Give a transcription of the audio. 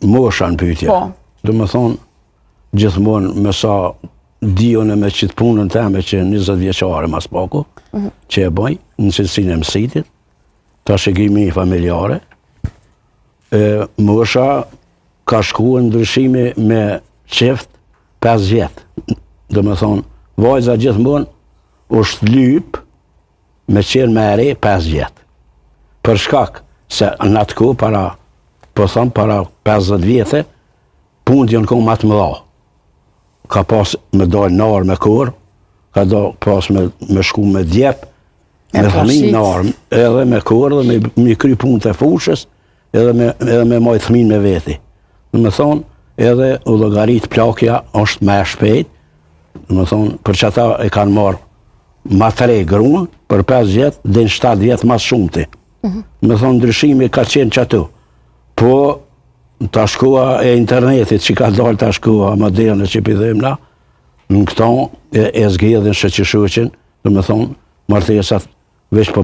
mosha në pyetje. Po. Do më thonë, gjithmonë me sa dion e me qitë punën teme që 20 vjeqare mas paku, që e bëj, në cilësinë e mësitit, ta shikimi familjare, mosha ka shku në ndryshimi me qeft 5 vjetë. Do më thonë, vajza gjithmonë është lyp me qenë me ere 5 vjetë. Për shkak se në atë ku, para 50 vjetë, punët janë kohë më të mëdha. Ka pas me dalë narë me korë, ka pas me shku me djep, me thëmin narë, edhe me korë, dhe me kry punët e fushës, edhe me majtë thëmin me veti. Dhe me thonë, edhe u llogarit plakja është me shpejt, dhe me thonë, për që ata e kanë marë ma 3 grunë, për 5 vjetë, dhe në 7 vjetë mas shumëti. Me thonë, ndryshimi ka qenë që ato. Po, ta shkua e internetit që ka dalë ta shkua moderne që pidhem na, në këto e zgjedhin shëqishuqin, dhe me thonë, martesat veç po